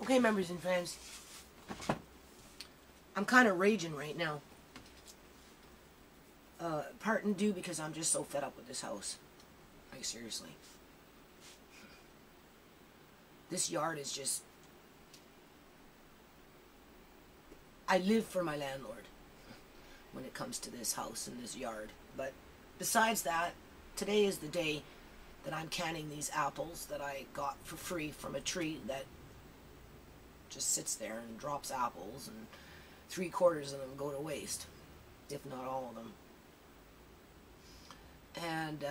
Okay, members and friends, I'm kind of raging right now. Part and due because I'm just so fed up with this house. Like, seriously. This yard is just... I live for my landlord when it comes to this house and this yard. But besides that, today is the day that I'm canning these apples that I got for free from a tree that just sits there and drops apples, and 3/4 of them go to waste, if not all of them. And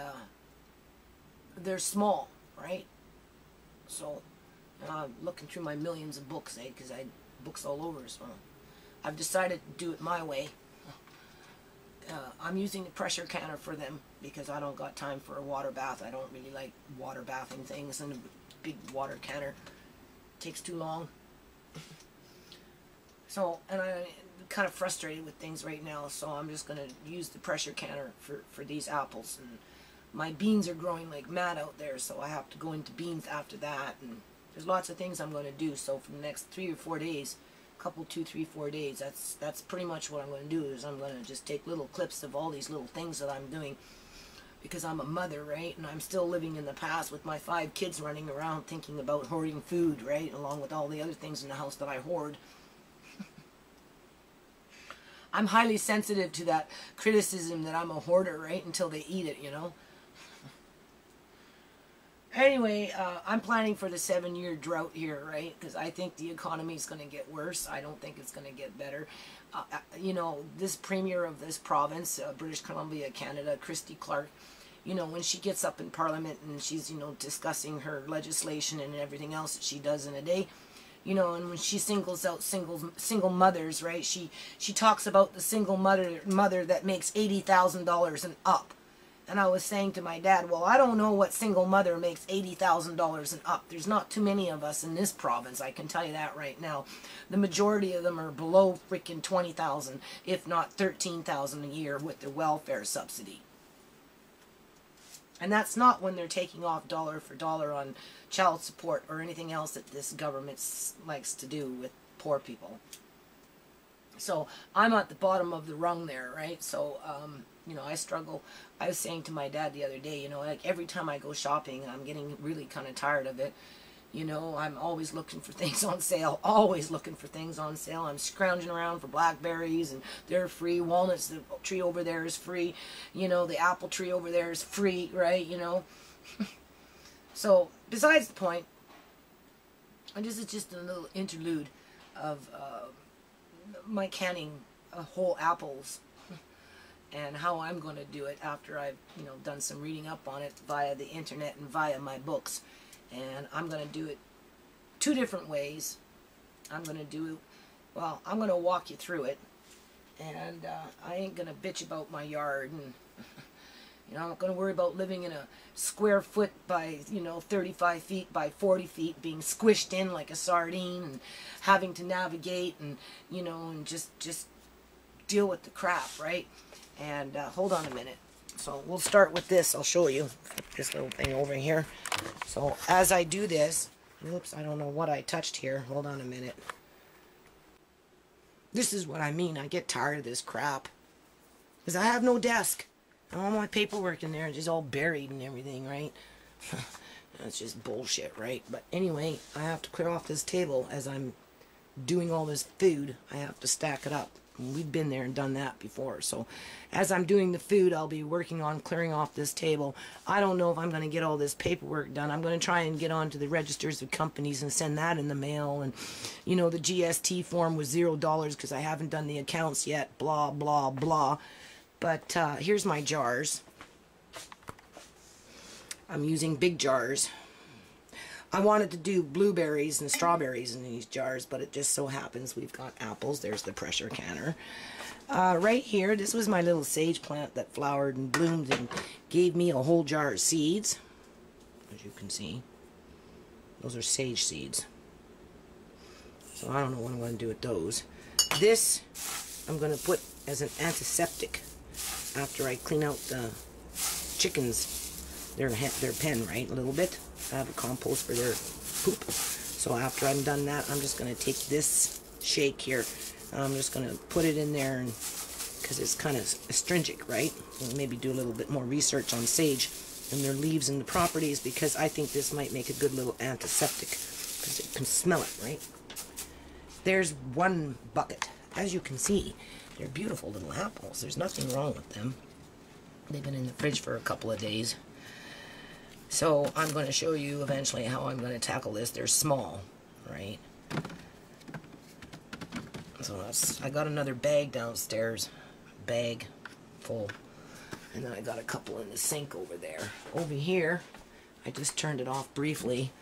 they're small, right? So I'm looking through my millions of books, because I books all over, so I've decided to do it my way. I'm using the pressure canner for them because I don't got time for a water bath. I don't really like water bathing things, and a big water canner takes too long. So, and I'm kind of frustrated with things right now, so I'm just going to use the pressure canner for these apples. And my beans are growing like mad out there, so I have to go into beans after that. And there's lots of things I'm going to do. So for the next 3 or 4 days, couple 2, 3, 4 days, that's pretty much what I'm going to do. Is I'm going to just take little clips of all these little things that I'm doing, because I'm a mother, right? And I'm still living in the past with my 5 kids running around thinking about hoarding food, right? Along with all the other things in the house that I hoard. I'm highly sensitive to that criticism that I'm a hoarder, right? Until they eat it, you know? Anyway, I'm planning for the 7-year drought here, right? Because I think the economy is going to get worse. I don't think it's going to get better. You know, this premier of this province, British Columbia, Canada, Christy Clark, you know, when she gets up in Parliament and she's, you know, discussing her legislation and everything else that she does in a day, you know, and when she singles out single mothers, right? She talks about the single mother that makes $80,000 and up. And I was saying to my dad, well, I don't know what single mother makes $80,000 and up. There's not too many of us in this province, I can tell you that right now. The majority of them are below freaking $20,000, if not $13,000 a year with their welfare subsidy. And that's not when they're taking off dollar for dollar on child support or anything else that this government likes to do with poor people. So I'm at the bottom of the rung there, right? So, you know, I struggle. I was saying to my dad the other day, you know, like every time I go shopping, I'm getting really kind of tired of it. You know, I'm always looking for things on sale, always looking for things on sale. I'm scrounging around for blackberries, and they're free. Walnuts, the tree over there is free. You know, the apple tree over there is free, right? You know. So, besides the point, and this is just a little interlude of my canning whole apples and how I'm going to do it after I've, you know, done some reading up on it via the internet and via my books. And I'm going to do it 2 different ways. I'm going to do, well, I'm going to walk you through it. And I ain't going to bitch about my yard. And, you know, I'm not going to worry about living in a square foot by, you know, 35 feet by 40 feet, being squished in like a sardine and having to navigate and, you know, and just deal with the crap, right? And hold on a minute. So we'll start with this. I'll show you this little thing over here. So as I do this, oops, I don't know what I touched here. Hold on a minute. This is what I mean. I get tired of this crap. Because I have no desk. And all my paperwork in there is just all buried and everything, right? That's just bullshit, right? But anyway, I have to clear off this table as I'm doing all this food. I have to stack it up. We've been there and done that before. So as I'm doing the food, I'll be working on clearing off this table. I don't know if I'm going to get all this paperwork done. I'm going to try and get onto the registers of companies and send that in the mail. And, you know, the GST form was $0 because I haven't done the accounts yet. Blah, blah, blah. But here's my jars. I'm using big jars. I wanted to do blueberries and strawberries in these jars, but it just so happens we've got apples. There's the pressure canner. Right here, this was my little sage plant that flowered and bloomed and gave me a whole jar of seeds. As you can see, those are sage seeds. So I don't know what I'm going to do with those. This I'm going to put as an antiseptic after I clean out the chickens, their pen, right, a little bit. I have a compost for their poop. So after I'm done that, I'm just going to take this shake here. I'm just going to put it in there, and because it's kind of astringent, right? And maybe do a little bit more research on sage and their leaves and the properties, because I think this might make a good little antiseptic, because it can smell it, right? There's one bucket. As you can see, they're beautiful little apples. There's nothing wrong with them. They've been in the fridge for a couple of days. So I'm going to show you eventually how I'm going to tackle this. They're small, right? So I got another bag downstairs, bag full, and then I got a couple in the sink over there. Over here, I just turned it off briefly.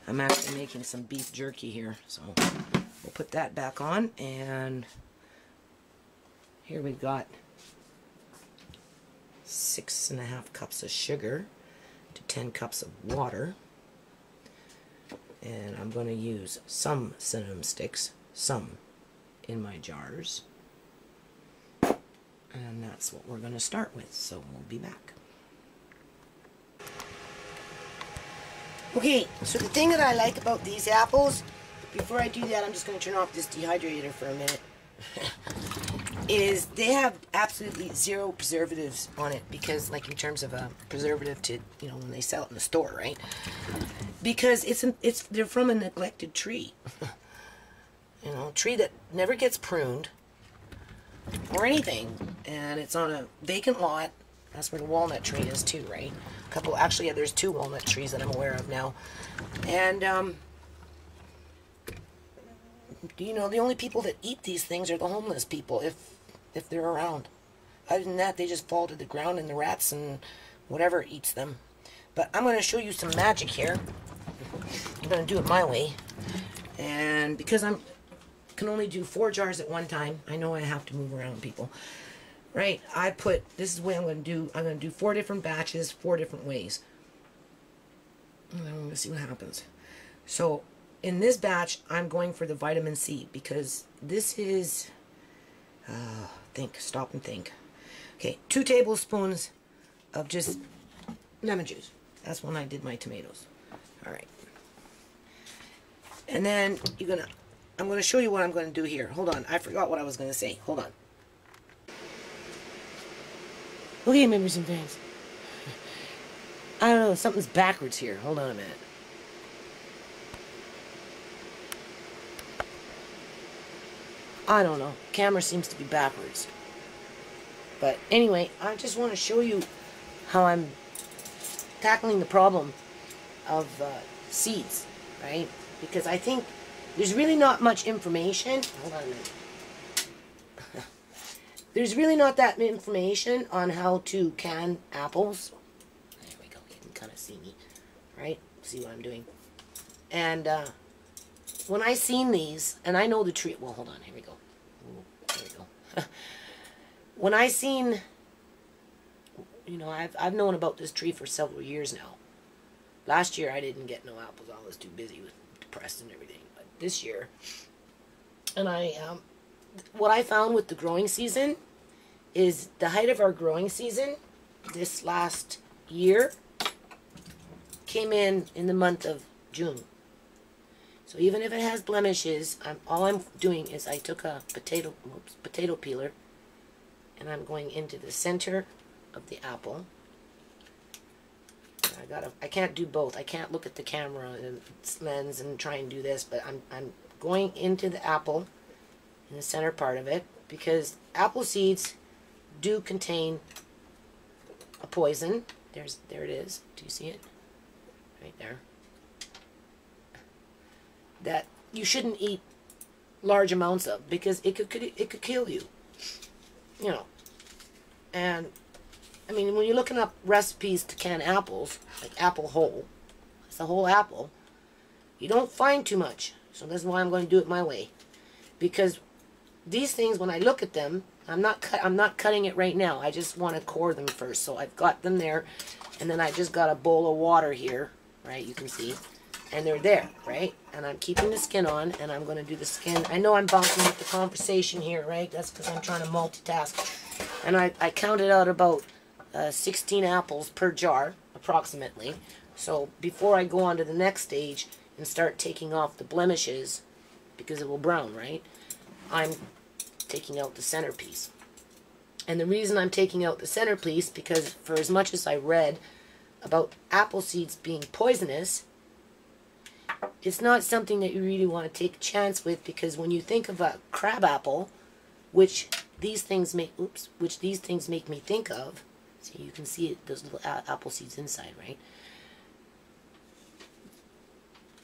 I'm actually making some beef jerky here, so we'll put that back on. And here we've got 6.5 cups of sugar to 10 cups of water, and I'm going to use some cinnamon sticks, some in my jars, and that's what we're going to start with. So we'll be back. Okay, so the thing that I like about these apples, before I do that, I'm just going to turn off this dehydrator for a minute, is they have absolutely zero preservatives on it, because like in terms of a preservative to, you know, when they sell it in the store, right? Because they're from a neglected tree. You know, a tree that never gets pruned or anything, and it's on a vacant lot. That's where the walnut tree is too, right? A couple, actually, yeah, there's 2 walnut trees that I'm aware of now. And you know, the only people that eat these things are the homeless people, if they're around. Other than that, they just fall to the ground, and the rats and whatever eats them. But I'm going to show you some magic here. I'm going to do it my way, and because I can only do 4 jars at one time, I know I have to move around, people. Right? This is the way I'm going to do. I'm going to do 4 different batches, 4 different ways. And then we're going to see what happens. So in this batch, I'm going for the vitamin C, because this is, stop and think. Okay, 2 tablespoons of just lemon juice. That's when I did my tomatoes. All right. And then I'm going to show you what I'm going to do here. Hold on, I forgot what I was going to say. Hold on. Okay, members and fans. I don't know, something's backwards here. Hold on a minute. I don't know. Camera seems to be backwards. But anyway, I just want to show you how I'm tackling the problem of seeds, right? Because I think there's really not much information. Hold on a minute. There's really not that information on how to can apples. There we go. You can kind of see me, right? See what I'm doing. And when I seen these, and I know the tree. Well, hold on. Here we go. Ooh, there we go. When I seen, you know, I've known about this tree for several years now. Last year I didn't get no apples. I was too busy with depressed and everything. But this year, and what I found with the growing season is the height of our growing season this last year came in the month of June. So even if it has blemishes, all I'm doing is I took a potato peeler, and I'm going into the center of the apple. I can't do both. I can't look at the camera and its lens and try and do this, but I'm going into the apple in the center part of it, because apple seeds do contain a poison. There it is. Do you see it? Right there. That you shouldn't eat large amounts of, because it could kill you. You know. And I mean, when you're looking up recipes to can apples, like apple whole, it's the whole apple, you don't find too much. So that's why I'm going to do it my way. Because these things, when I look at them, I'm not cutting it right now. I just want to core them first. So I've got them there, and then I just got a bowl of water here, right? You can see, and they're there, right? And I'm keeping the skin on, and I'm going to do the skin. I know I'm bouncing with the conversation here, right? That's because I'm trying to multitask. And I counted out about 16 apples per jar, approximately. So before I go on to the next stage, and start taking off the blemishes, because it will brown, right? I'm taking out the centerpiece. And the reason I'm taking out the centerpiece, because for as much as I read about apple seeds being poisonous, it's not something that you really want to take a chance with, because when you think of a crab apple, which these things make me think of, so you can see it, those little apple seeds inside, right?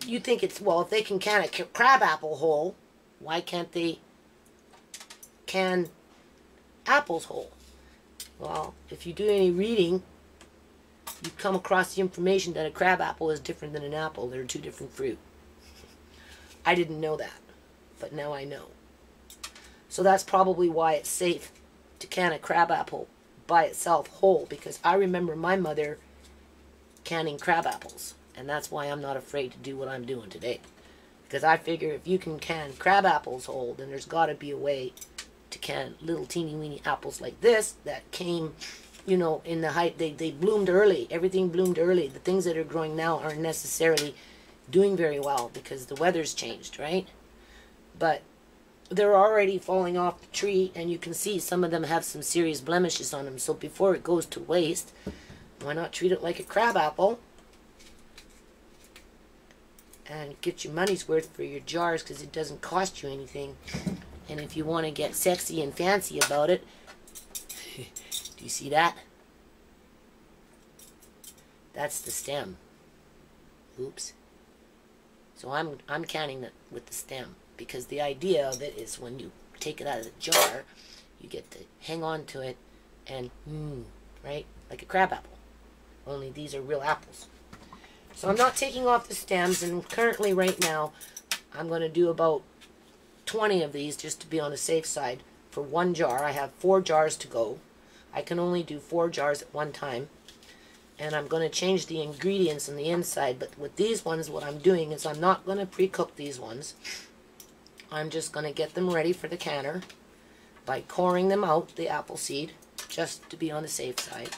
You think it's, well, if they can can a crab apple whole, why can't they can apples whole? Well, if you do any reading, you come across the information that a crab apple is different than an apple. They're two different fruit. I didn't know that, but now I know. So that's probably why it's safe to can a crab apple by itself whole, because I remember my mother canning crab apples, and that's why I'm not afraid to do what I'm doing today. Because I figure if you can can crab apples whole, then there's got to be a way to can little teeny weeny apples like this that came, you know, in the height. They bloomed early. Everything bloomed early. The things that are growing now aren't necessarily doing very well because the weather's changed, right? But they're already falling off the tree, and you can see some of them have some serious blemishes on them. So before it goes to waste, why not treat it like a crab apple and get your money's worth for your jars, because it doesn't cost you anything. And if you want to get sexy and fancy about it, do you see that? That's the stem. Oops. So I'm canning it with the stem, because the idea of it is when you take it out of the jar, you get to hang on to it and right? Like a crab apple. Only these are real apples. So I'm not taking off the stems, and currently right now I'm going to do about 20 of these just to be on the safe side for one jar. I have 4 jars to go. I can only do 4 jars at one time. And I'm going to change the ingredients on the inside, but with these ones what I'm doing is I'm not going to pre-cook these ones. I'm just going to get them ready for the canner by coring them out, the apple seed, just to be on the safe side.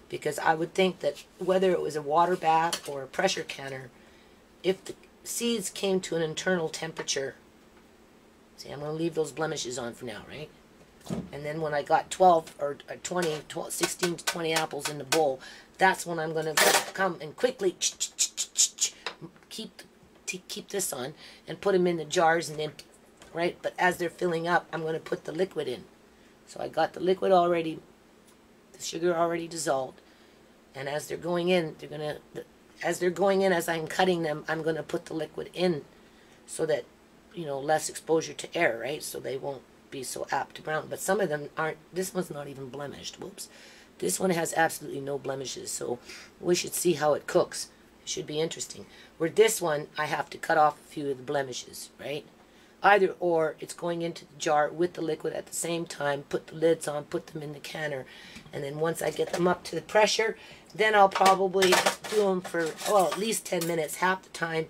Because I would think that whether it was a water bath or a pressure canner, if the seeds came to an internal temperature, see, I'm going to leave those blemishes on for now, right? And then when I got 12 or 20, 16 to 20 apples in the bowl, that's when I'm going to come and quickly keep this on and put them in the jars, and then, right? But as they're filling up, I'm going to put the liquid in. So I got the liquid already, the sugar already dissolved, and as they're going in, as I'm cutting them, I'm going to put the liquid in so that, you know, less exposure to air, right? So they won't be so apt to brown. But some of them aren't. This one's not even blemished. Whoops. This one has absolutely no blemishes, so we should see how it cooks. It should be interesting. Where this one, I have to cut off a few of the blemishes, right? Either or, it's going into the jar with the liquid at the same time, put the lids on, put them in the canner, and then once I get them up to the pressure, then I'll probably do them for, well, at least 10 minutes, half the time.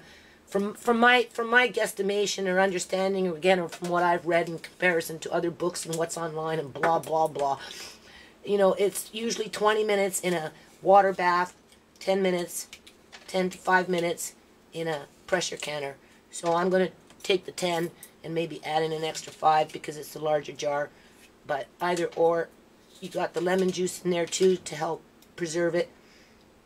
From my guesstimation or understanding, or again, or from what I've read in comparison to other books and what's online and blah, blah, blah, you know, it's usually 20 minutes in a water bath, 10 minutes, 10 to 5 minutes in a pressure canner. So I'm going to take the 10 and maybe add in an extra 5 because it's the larger jar. But either or, you got the lemon juice in there too to help preserve it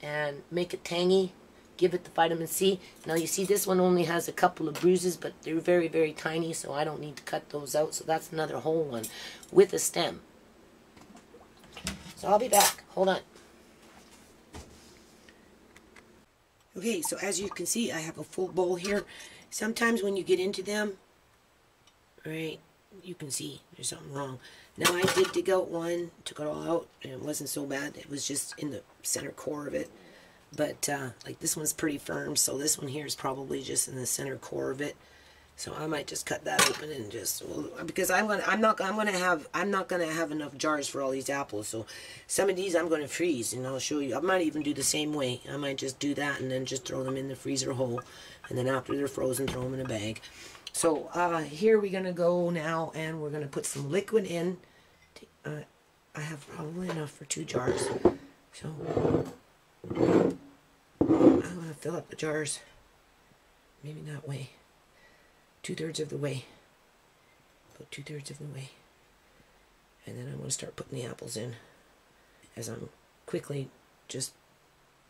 and make it tangy, give it the vitamin C. Now you see this one only has a couple of bruises, but they're very, very tiny, so I don't need to cut those out. So that's another whole one with a stem. So I'll be back. Hold on. Okay, so as you can see, I have a full bowl here. Sometimes when you get into them, right, you can see there's something wrong. Now I did dig out one, took it all out, and it wasn't so bad. It was just in the center core of it. But like this one's pretty firm, so this one here is probably just in the center core of it. So I might just cut that open and just, well, because I'm not gonna have enough jars for all these apples. So some of these I'm gonna freeze, and I'll show you. I might even do the same way. I might just do that and then just throw them in the freezer hole, and then after they're frozen, throw them in a bag. So here we're gonna go now, and we're gonna put some liquid in. I have probably enough for 2 jars, so I'm gonna fill up the jars maybe that way. 2/3 of the way. About 2/3 of the way. And then I'm going to start putting the apples in as I'm quickly just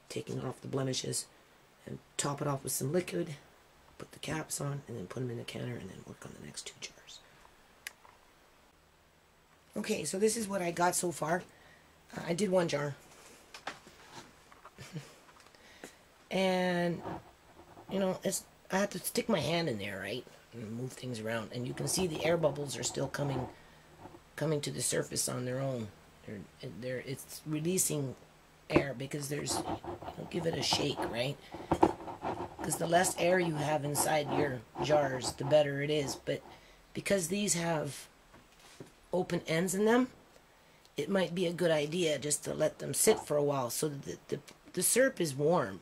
taking off the blemishes and top it off with some liquid, put the caps on, and then put them in the canner and then work on the next 2 jars. Okay, so this is what I got so far. I did 1 jar. And, you know, I have to stick my hand in there, right? And move things around. And you can see the air bubbles are still coming to the surface on their own. It's releasing air because there's, give it a shake, right? Because the less air you have inside your jars, the better it is. But because these have open ends in them, it might be a good idea just to let them sit for a while so that the syrup is warm.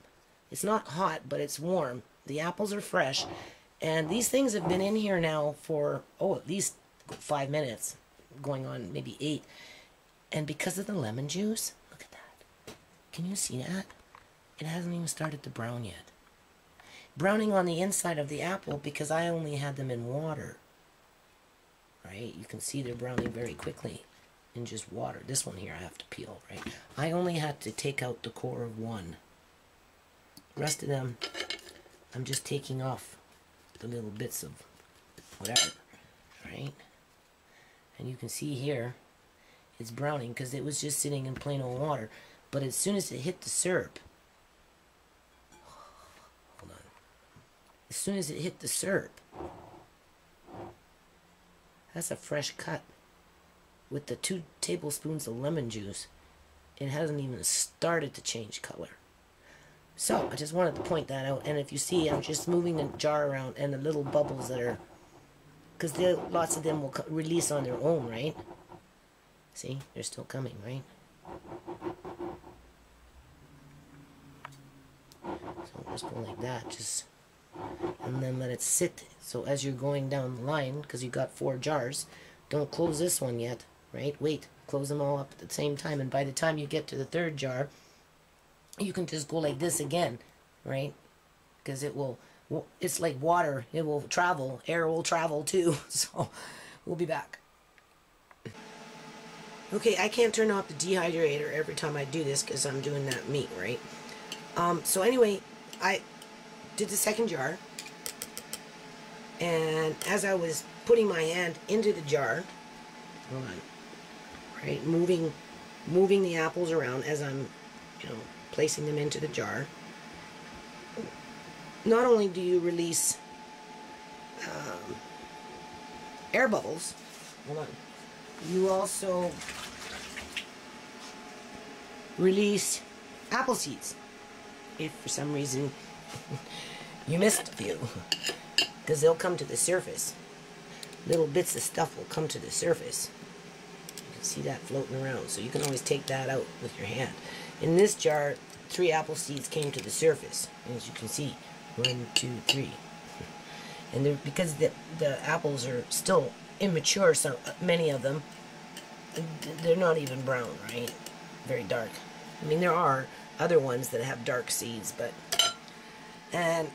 It's not hot, but it's warm. The apples are fresh. And these things have been in here now for, at least 5 minutes, going on maybe 8. And because of the lemon juice, look at that. Can you see that? It hasn't even started to brown yet. Browning on the inside of the apple because I only had them in water. Right? You can see they're browning very quickly in just water. This one here I have to peel, right? I only had to take out the core of 1. The rest of them, I'm just taking off the little bits of whatever, right? And you can see here, it's browning because it was just sitting in plain old water. But as soon as it hit the syrup, hold on. As soon as it hit the syrup, that's a fresh cut. With the 2 tablespoons of lemon juice, it hasn't even started to change color. So, I just wanted to point that out. And if you see, I'm just moving the jar around and the little bubbles that are... Because lots of them will release on their own, right? See? They're still coming, right? So, just go like that. Just... And then let it sit. So, as you're going down the line, because you got 4 jars, don't close this one yet, right? Wait. Close them all up at the same time. And by the time you get to the 3rd jar... You can just go like this again, right? Because it's like water. It will travel. Air will travel too. So, we'll be back. Okay, I can't turn off the dehydrator every time I do this because I'm doing that meat, right? So anyway, I did the 2nd jar. And as I was putting my hand into the jar, hold on, right? Moving the apples around as I'm, placing them into the jar. Not only do you release air bubbles, hold on, you also release apple seeds. If for some reason you missed a few, because they'll come to the surface. Little bits of stuff will come to the surface. You can see that floating around, so you can always take that out with your hand. In this jar, 3 apple seeds came to the surface, as you can see. 1, 2, 3. And because the apples are still immature, so many of them, they're not even brown, right? Very dark. I mean, there are other ones that have dark seeds, but... And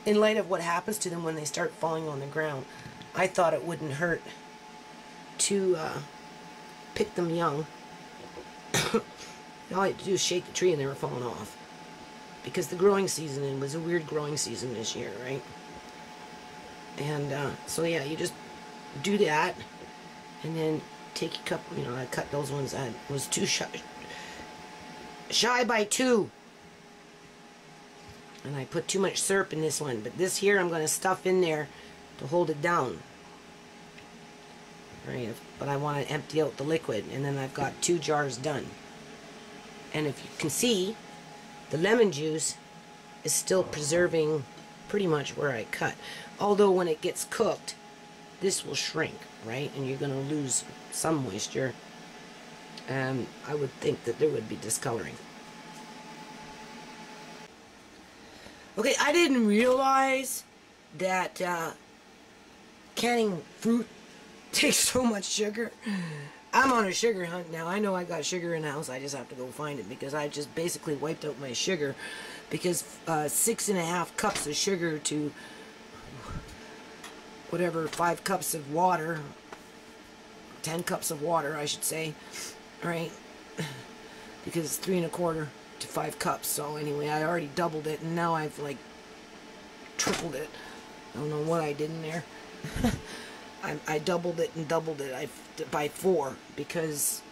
in light of what happens to them when they start falling on the ground, I thought it wouldn't hurt to pick them young. All I had to do is shake the tree and they were falling off. Because the growing season, it was a weird growing season this year, right? And so yeah, you just do that. And then take a couple, I cut those ones. I was too shy by 2. And I put too much syrup in this one. But this here I'm going to stuff in there to hold it down. Right? But I want to empty out the liquid. And then I've got 2 jars done. And if you can see, the lemon juice is still preserving pretty much where I cut. Although when it gets cooked, this will shrink, right? And you're going to lose some moisture. And I would think that there would be discoloring. Okay, I didn't realize that canning fruit takes so much sugar. I'm on a sugar hunt now. I know I got sugar in the house. I just have to go find it because I just basically wiped out my sugar because 6.5 cups of sugar to whatever 5 cups of water, 10 cups of water, I should say, right? Because it's 3.25 to 5 cups. So anyway, I already doubled it, and now I've like tripled it. I don't know what I did in there. I doubled it and doubled it by 4, because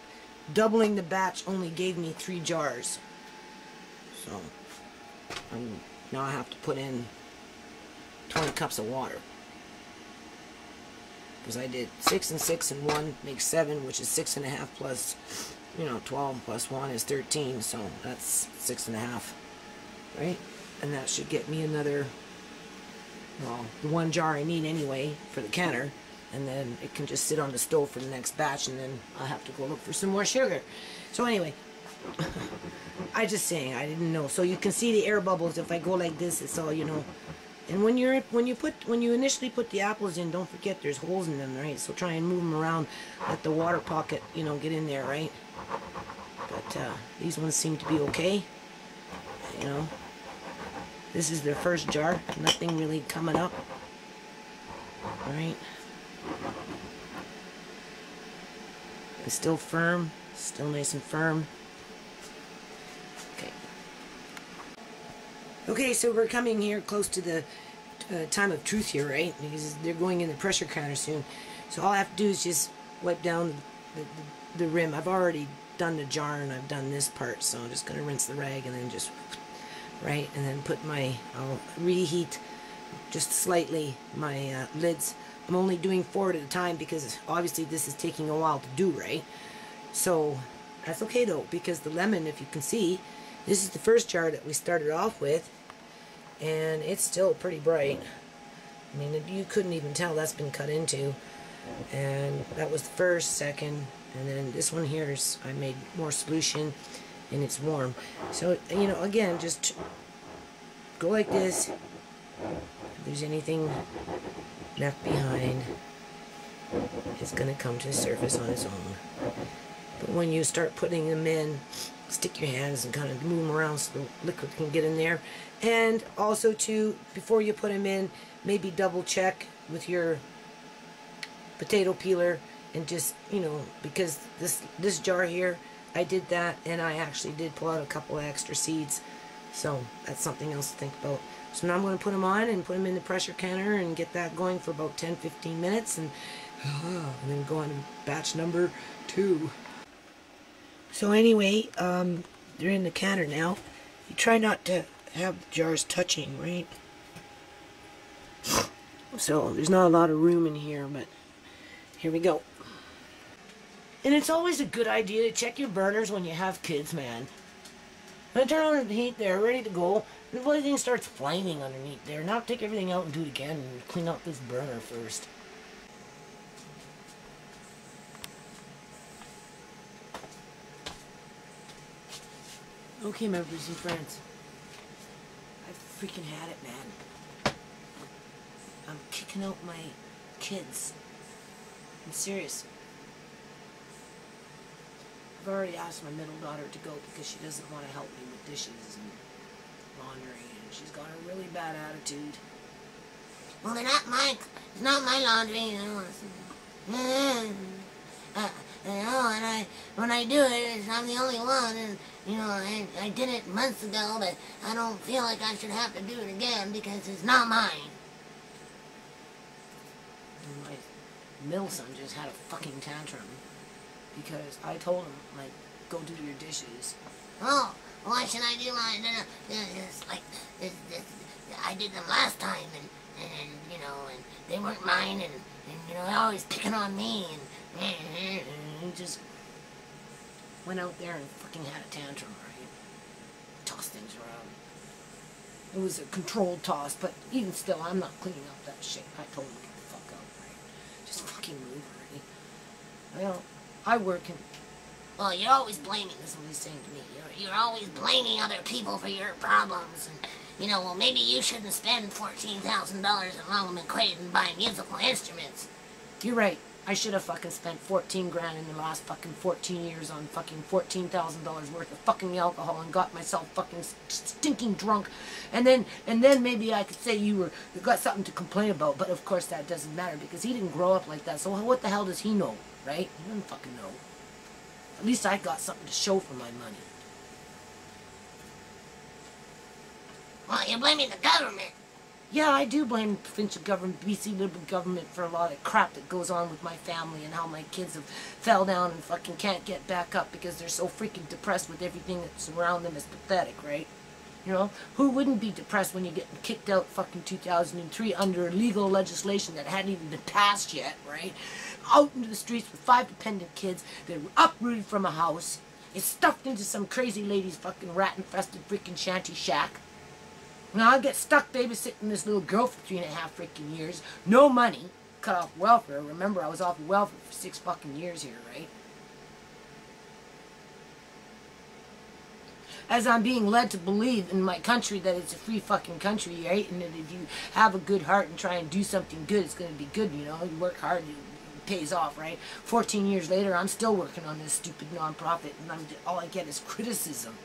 doubling the batch only gave me 3 jars. So now I have to put in 20 cups of water, because I did 6 and 6 and 1 makes 7, which is 6.5 plus, 12 plus 1 is 13, so that's 6.5, right? And that should get me another, well, the 1 jar I need anyway for the canner, and then it can just sit on the stove for the next batch, and then I'll have to go look for some more sugar. So anyway, I just saying, I didn't know. So you can see the air bubbles if I go like this. It's all, And when you initially put the apples in, don't forget there's holes in them, right? So try and move them around, let the water pocket, get in there, right? But these ones seem to be okay. This is their first jar. Nothing really coming up. All right. It's still firm. Still nice and firm. Okay. Okay, so we're coming here close to the time of truth here, right? Because they're going in the pressure counter soon. So all I have to do is just wipe down the rim. I've already done the jar and I've done this part, so I'm just going to rinse the rag and then just, right? And then I'll reheat just slightly my lids. I'm only doing 4 at a time because obviously this is taking a while to do, right? So that's okay though, because the lemon, if you can see, this is the first jar that we started off with, and it's still pretty bright. I mean, you couldn't even tell that's been cut into. And that was the first, second, and then this one here is, I made more solution, and it's warm. So, again, just go like this. If there's anything left behind, it's going to come to the surface on its own. But when you start putting them in, stick your hands and kind of move them around so the liquid can get in there. And also too, before you put them in, maybe double check with your potato peeler, and just, because this jar here, I did that, and I actually did pull out a couple of extra seeds. So that's something else to think about. So now I'm going to put them on and put them in the pressure canner and get that going for about 10-15 minutes, and then go on to batch number 2. So anyway, they're in the canner now. You try not to have the jars touching, right? So there's not a lot of room in here, but here we go. And it's always a good idea to check your burners when you have kids, man. When I turn on the heat, they're ready to go, and the bloody thing starts flaming underneath there. Now take everything out and do it again, and clean out this burner first. Okay, members and friends. I freaking had it, man. I'm kicking out my kids. I'm serious. I've already asked my middle daughter to go because she doesn't want to help me with dishes and laundry, and she's got a really bad attitude. Well, it's not my laundry, and when I do it, I'm the only one, and I did it months ago, but I don't feel like I should have to do it again because it's not mine. And my middle son just had a fucking tantrum because I told him, like, go do your dishes. Oh, why should I do mine? It's like I did them last time, and they weren't mine, and they're always picking on me, and he just went out there and fucking had a tantrum, right? Tossed things around. It was a controlled toss, but even still, I'm not cleaning up that shit. I told him to get the fuck out, right? Just fucking move already. I work in... Well, you're always blaming, this is what he's saying to me. You're always blaming other people for your problems, and, well, maybe you shouldn't spend $14,000 at Long and Creighton buying musical instruments. You're right. I should have fucking spent 14 grand in the last fucking 14 years on fucking $14,000 worth of fucking alcohol and got myself fucking stinking drunk. And then maybe I could say you got something to complain about. But of course that doesn't matter because he didn't grow up like that. So what the hell does he know, right? He doesn't fucking know. At least I got something to show for my money. Well, you're blaming the government. Yeah, I do blame the provincial government, BC Liberal government, for a lot of crap that goes on with my family and how my kids have fell down and fucking can't get back up because they're so freaking depressed with everything that's around them. Is pathetic, right? You know, who wouldn't be depressed when you get kicked out fucking 2003 under legal legislation that hadn't even been passed yet, right? Out into the streets with 5 dependent kids that were uprooted from a house. It's stuffed into some crazy lady's fucking rat-infested freaking shanty shack. Now I get stuck babysitting this little girl for 3.5 freaking years. No money. Cut off welfare. Remember, I was off welfare for 6 fucking years here, right? As I'm being led to believe in my country that it's a free fucking country, right? And that if you have a good heart and try and do something good, it's going to be good, you know? You work hard, it pays off, right? 14 years later, I'm still working on this stupid nonprofit, and all I get is criticism.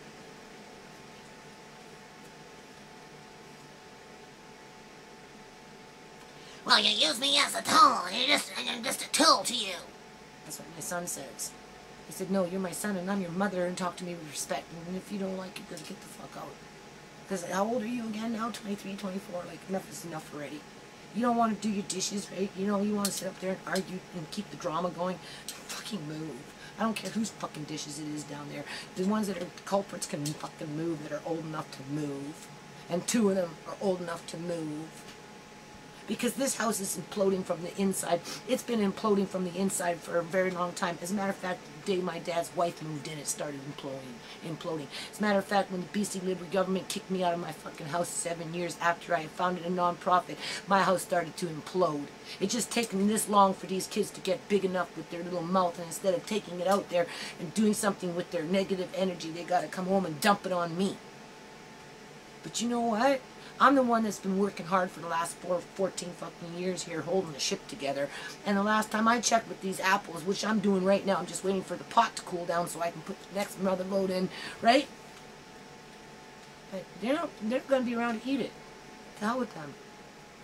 Well, you use me as a tool, and I'm just a tool to you. That's what my son says. He said, no, you're my son, and I'm your mother, and talk to me with respect, and if you don't like it, then get the fuck out. Because how old are you again now? 23, 24? Like, enough is enough already. You don't want to do your dishes, right? You know, you want to sit up there and argue and keep the drama going. Fucking move. I don't care whose fucking dishes it is down there. The ones that are culprits can fucking move, that are old enough to move. And 2 of them are old enough to move. Because this house is imploding from the inside. It's been imploding from the inside for a very long time. As a matter of fact, the day my dad's wife moved in, it started imploding. As a matter of fact, when the BC Liberal government kicked me out of my fucking house 7 years after I founded a non-profit, my house started to implode. It's just taken this long for these kids to get big enough with their little mouth, and instead of taking it out there and doing something with their negative energy, they got to come home and dump it on me. But you know what? I'm the one that's been working hard for the last 14 fucking years here, holding the ship together. And the last time I checked with these apples, which I'm doing right now, I'm just waiting for the pot to cool down so I can put the next mother load in, right? But they're going to be around to eat it. To hell with them.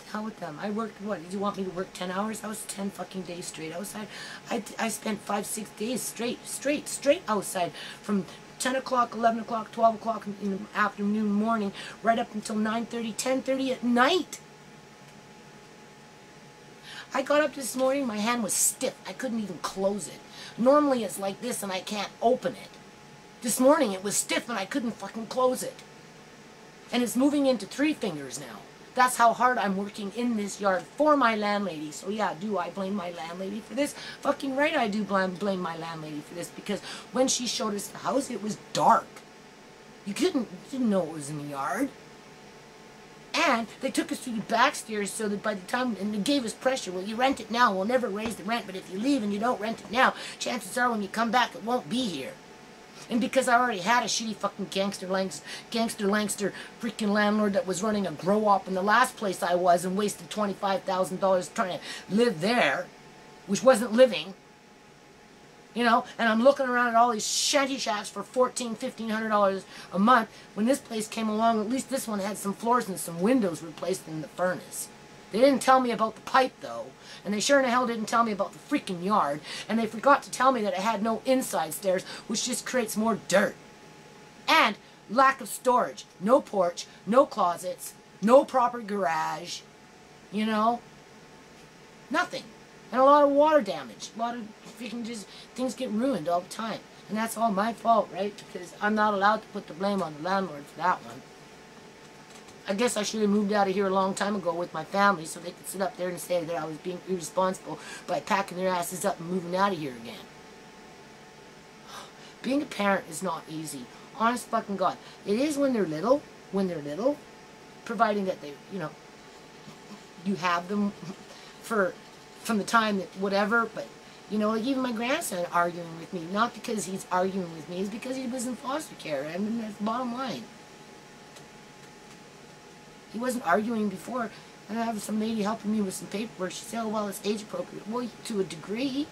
To hell with them. I worked, what, did you want me to work 10 hours? That was 10 fucking days straight outside. I spent 5-6 days straight outside from 10 o'clock, 11 o'clock, 12 o'clock in the afternoon, morning, right up until 9:30, 10:30 at night. I got up this morning, my hand was stiff. I couldn't even close it. Normally it's like this and I can't open it. This morning it was stiff and I couldn't fucking close it. And it's moving into 3 fingers now. That's how hard I'm working in this yard for my landlady. So yeah, do I blame my landlady for this? Fucking right I do blame my landlady for this, because when she showed us the house, it was dark. You didn't know it was in the yard. And they took us through the back stairs so that by the time, and they gave us pressure, well, you rent it now, we'll never raise the rent, but if you leave and you don't rent it now, chances are when you come back, it won't be here. And because I already had a shitty fucking gangster langster freaking landlord that was running a grow-op in the last place I was and wasted $25,000 trying to live there, which wasn't living, you know, and I'm looking around at all these shanty shacks for $1,400, $1,500 a month. When this place came along, at least this one had some floors and some windows replaced in the furnace. They didn't tell me about the pipe, though. And they sure in the hell didn't tell me about the freaking yard. And they forgot to tell me that it had no inside stairs, which just creates more dirt. And lack of storage. No porch, no closets, no proper garage. You know? Nothing. And a lot of water damage. A lot of freaking just things get ruined all the time. And that's all my fault, right? Because I'm not allowed to put the blame on the landlord for that one. I guess I should have moved out of here a long time ago with my family so they could sit up there and say that I was being irresponsible by packing their asses up and moving out of here again. Being a parent is not easy. Honest fucking God. It is when they're little, providing that they, you know, you have them from the time that whatever, but, you know, like even my grandson arguing with me, not because he's arguing with me, it's because he was in foster care. I mean, that's the bottom line. He wasn't arguing before. And I have some lady helping me with some paperwork. She said, oh, well, it's age appropriate. Well, to a degree.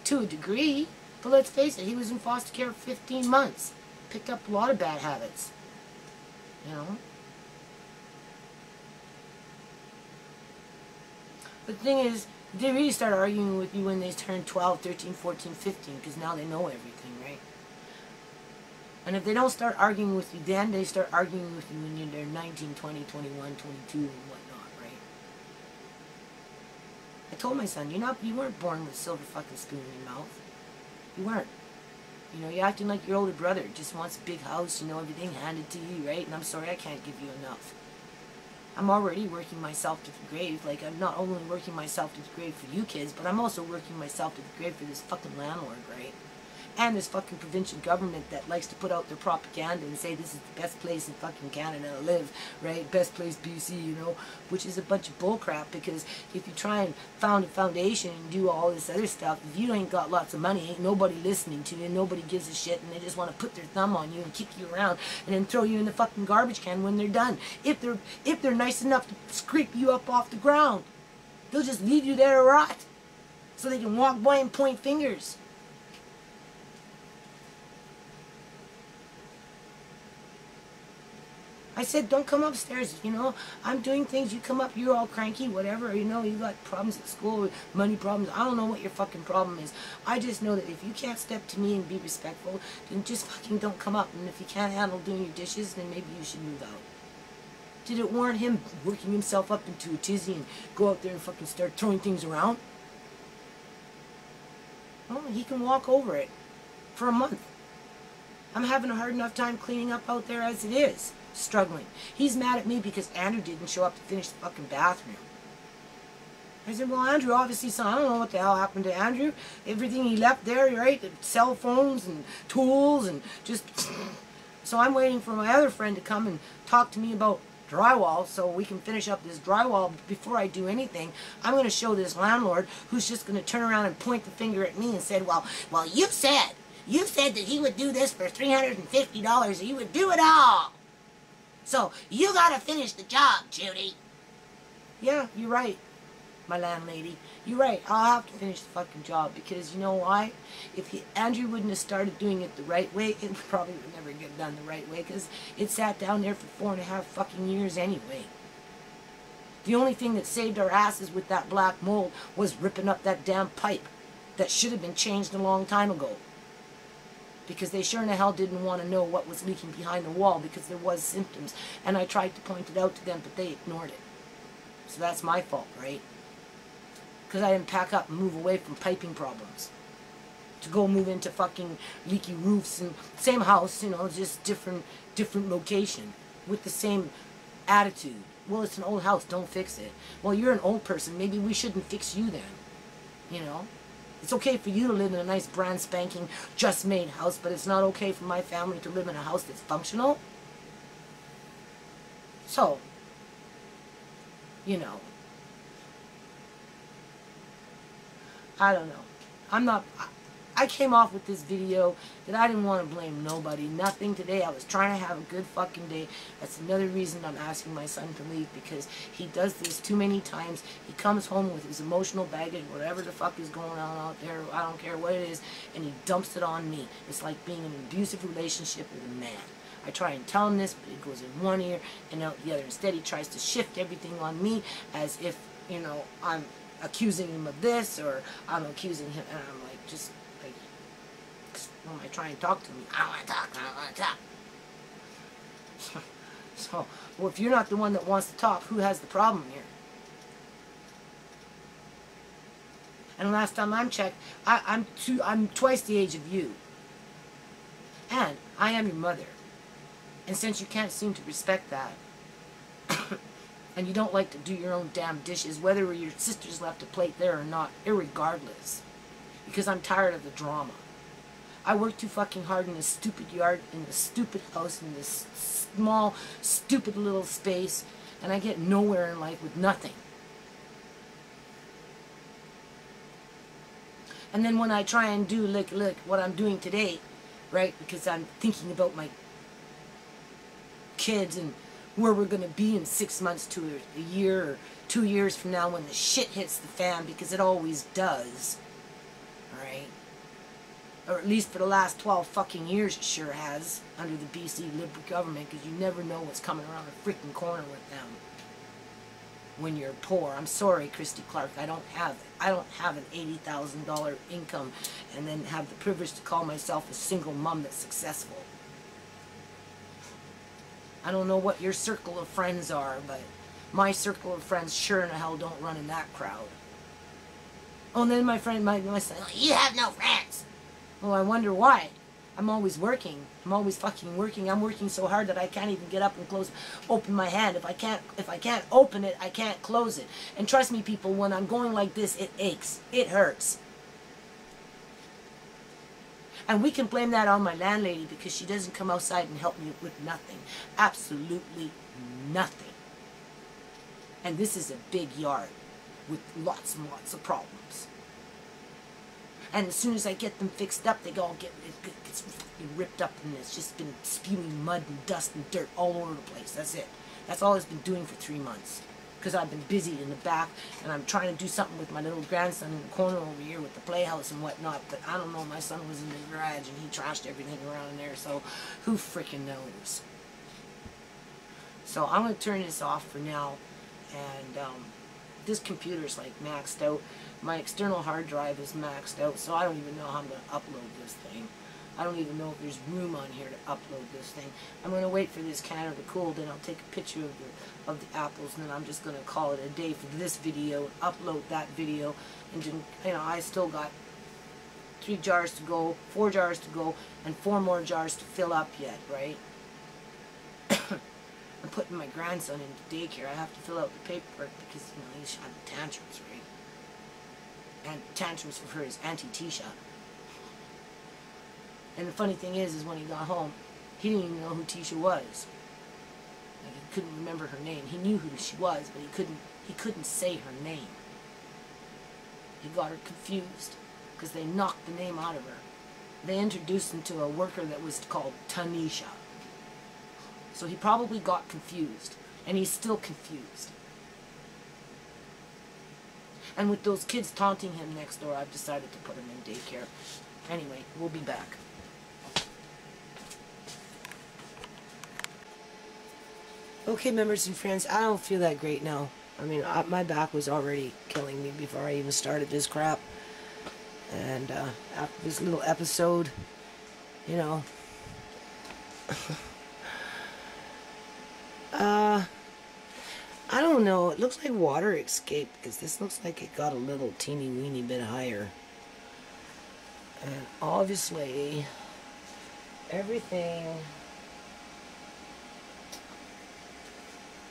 To a degree. But let's face it, he was in foster care for 15 months. Picked up a lot of bad habits. You know? But the thing is, they really start arguing with you when they turn 12, 13, 14, 15, because now they know everything, right? And if they don't start arguing with you then, they start arguing with you when they're 19, 20, 21, 22, and whatnot, right? I told my son, you weren't born with a silver fucking spoon in your mouth. You weren't. You know, you're acting like your older brother. Just wants a big house, everything handed to you, right? And I'm sorry I can't give you enough. I'm already working myself to the grave. Like, I'm not only working myself to the grave for you kids, but I'm also working myself to the grave for this fucking landlord, right? And this fucking provincial government that likes to put out their propaganda and say this is the best place in fucking Canada to live, right? Best place BC, which is a bunch of bullcrap, because if you try and found a foundation and do all this other stuff, if you ain't got lots of money, ain't nobody listening to you, and nobody gives a shit, and they just want to put their thumb on you and kick you around and then throw you in the fucking garbage can when they're done. If they're nice enough to scrape you up off the ground, they'll just leave you there to rot so they can walk by and point fingers. I said, don't come upstairs, I'm doing things, you come up, you're all cranky, whatever, you got problems at school, money problems, I don't know what your fucking problem is. I just know that if you can't step to me and be respectful, then just fucking don't come up. And if you can't handle doing your dishes, then maybe you should move out. Did it warrant him working himself up into a tizzy and go out there and fucking start throwing things around? Well, he can walk over it for a month. I'm having a hard enough time cleaning up out there as it is. Struggling. He's mad at me because Andrew didn't show up to finish the fucking bathroom. I said, well, Andrew obviously saw, I don't know what the hell happened to Andrew. Everything he left there, right? The cell phones and tools and just... So I'm waiting for my other friend to come and talk to me about drywall so we can finish up this drywall. Before I do anything, I'm going to show this landlord who's just going to turn around and point the finger at me and said, well, you said that he would do this for $350. He would do it all. So, you gotta finish the job, Judy. Yeah, you're right, my landlady. You're right, I'll have to finish the fucking job, because you know why? If Andrew wouldn't have started doing it the right way, it probably would never get done the right way, because it sat down there for 4.5 fucking years anyway. The only thing that saved our asses with that black mold was ripping up that damn pipe that should have been changed a long time ago. Because they sure in the hell didn't want to know what was leaking behind the wall, because there was symptoms. And I tried to point it out to them, but they ignored it. So that's my fault, right? Because I didn't pack up and move away from piping problems. To go move into fucking leaky roofs and same house, just different location. With the same attitude. Well, it's an old house, don't fix it. Well, you're an old person, maybe we shouldn't fix you then. It's okay for you to live in a nice brand spanking just made house, but it's not okay for my family to live in a house that's functional. So, I don't know. I came off with this video that I didn't want to blame nobody, nothing today. I was trying to have a good fucking day. That's another reason I'm asking my son to leave, because he does this too many times. He comes home with his emotional baggage, whatever the fuck is going on out there, I don't care what it is, and he dumps it on me. It's like being in an abusive relationship with a man. I try and tell him this, but it goes in one ear and out the other. Instead, he tries to shift everything on me as if, I'm accusing him of this, or I'm accusing him, and I'm like, just... when I try and talk to me, I don't want to talk. So, well, if you're not the one that wants to talk, who has the problem here? And last time I checked, I'm twice the age of you. And I am your mother. And since you can't seem to respect that, and you don't like to do your own damn dishes, whether your sister's left a plate there or not, irregardless, because I'm tired of the drama. I work too fucking hard in this stupid yard, in this stupid house, in this small, stupid little space, and I get nowhere in life with nothing. And then when I try and do, look, what I'm doing today, right, because I'm thinking about my kids and where we're going to be in 6 months to a year or 2 years from now when the shit hits the fan, because it always does. Alright? Or at least for the last 12 fucking years it sure has, under the BC Liberal government, because you never know what's coming around the freaking corner with them when you're poor. I'm sorry, Christy Clark, I don't have it. I don't have an $80,000 income and then have the privilege to call myself a single mom that's successful. I don't know what your circle of friends are, but my circle of friends sure in the hell don't run in that crowd. Oh, and then my friend, my son. You have no friends. Well, I wonder why. I'm always working. I'm always fucking working. I'm working so hard that I can't even get up and open my hand. If I can't open it, I can't close it. And trust me, people, when I'm going like this, it aches. It hurts. And we can blame that on my landlady because she doesn't come outside and help me with nothing. Absolutely nothing. And this is a big yard with lots and lots of problems. And as soon as I get them fixed up, they all get, it gets ripped up, and it's just been spewing mud and dust and dirt all over the place. That's it. That's all it's been doing for 3 months. Because I've been busy in the back, and I'm trying to do something with my little grandson in the corner over here with the playhouse and whatnot. But I don't know, my son was in the garage, and he trashed everything around in there, so who freaking knows? So I'm going to turn this off for now, and this computer's like maxed out. My external hard drive is maxed out, so I don't even know how I'm going to upload this thing. I don't even know if there's room on here to upload this thing. I'm going to wait for this canner to cool, then I'll take a picture of the apples, and then I'm just going to call it a day for this video, upload that video, and then, you know, I still got 3 jars to go, 4 jars to go, and 4 more jars to fill up yet, right? I'm putting my grandson into daycare. I have to fill out the paperwork because, you know, he's having tantrums, right? And tantrums for her is Auntie Tisha. And the funny thing is when he got home, he didn't even know who Tisha was. Like, he couldn't remember her name. He knew who she was, but he couldn't say her name. He got her confused because they knocked the name out of her. They introduced him to a worker that was called Tanisha. So he probably got confused, and he's still confused. And with those kids taunting him next door, I've decided to put him in daycare. Anyway, we'll be back. Okay, members and friends, I don't feel that great now. I mean, my back was already killing me before I even started this crap. And after this little episode, you know, I don't know. It looks like water escaped because this looks like it got a little teeny weeny bit higher. And obviously, everything...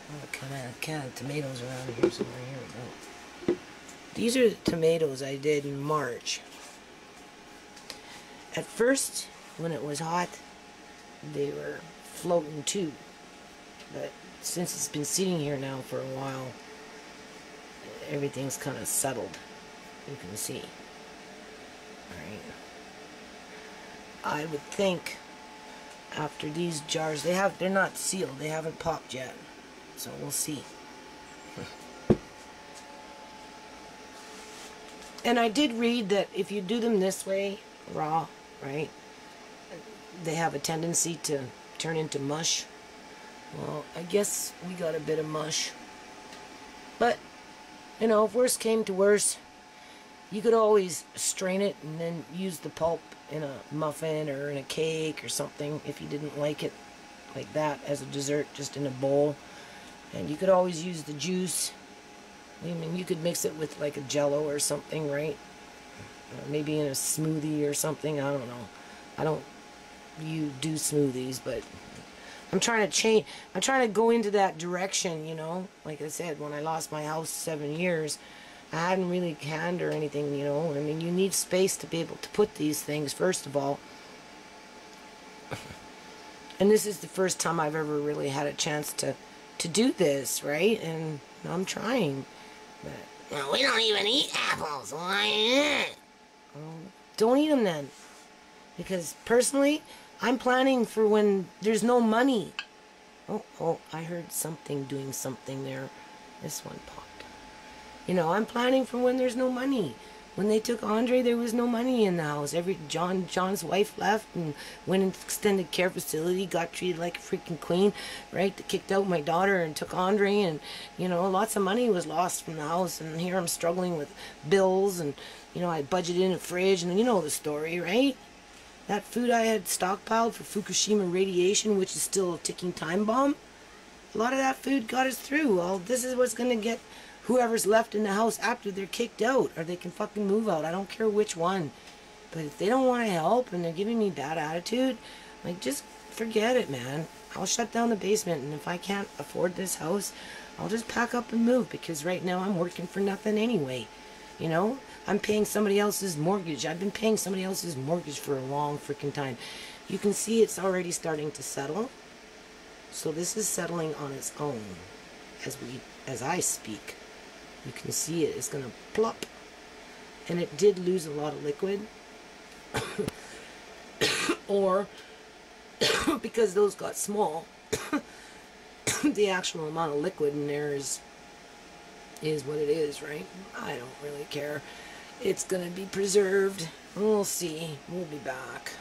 Oh, can of tomatoes around here somewhere. Here we go. These are the tomatoes I did in March. At first, when it was hot, they were floating too. But since it's been sitting here now for a while, everything's kind of settled. You can see. Alright. I would think after these jars, they're not sealed, they haven't popped yet. So we'll see. And I did read that if you do them this way, raw, right, they have a tendency to turn into mush. Well, I guess we got a bit of mush. But, you know, if worse came to worse, you could always strain it and then use the pulp in a muffin or in a cake or something if you didn't like it like that as a dessert, just in a bowl. And you could always use the juice. I mean, you could mix it with like a Jello or something, right? Or maybe in a smoothie or something. I don't know. You do smoothies, but I'm trying to change. I'm trying to go into that direction, you know. Like I said, when I lost my house 7 years, I hadn't really canned or anything, you know. I mean, you need space to be able to put these things, first of all. And this is the first time I've ever really had a chance to do this, right? And I'm trying. But Well, we don't even eat apples. Why? don't eat them then. Because personally, I'm planning for when there's no money. Oh, I heard something doing something there. This one popped. You know, I'm planning for when there's no money. When they took Andre, there was no money in the house. John's wife left and went into extended care facility, got treated like a freaking queen, right? They kicked out my daughter and took Andre, and you know, lots of money was lost from the house. And here I'm struggling with bills, and you know, I budgeted in a fridge, and you know the story, right? That food I had stockpiled for Fukushima radiation, which is still a ticking time bomb. A lot of that food got us through. Well, this is what's gonna get whoever's left in the house after they're kicked out, or they can fucking move out. I don't care which one. But if they don't want to help and they're giving me bad attitude, like, just forget it, man. I'll shut down the basement, and if I can't afford this house, I'll just pack up and move, because right now I'm working for nothing anyway. You know? I'm paying somebody else's mortgage. I've been paying somebody else's mortgage for a long freaking time. You can see it's already starting to settle. So this is settling on its own as I speak. You can see it. It's going to plop. And it did lose a lot of liquid. Or, because those got small, the actual amount of liquid in there is what it is, right? I don't really care. It's going to be preserved. We'll see. We'll be back.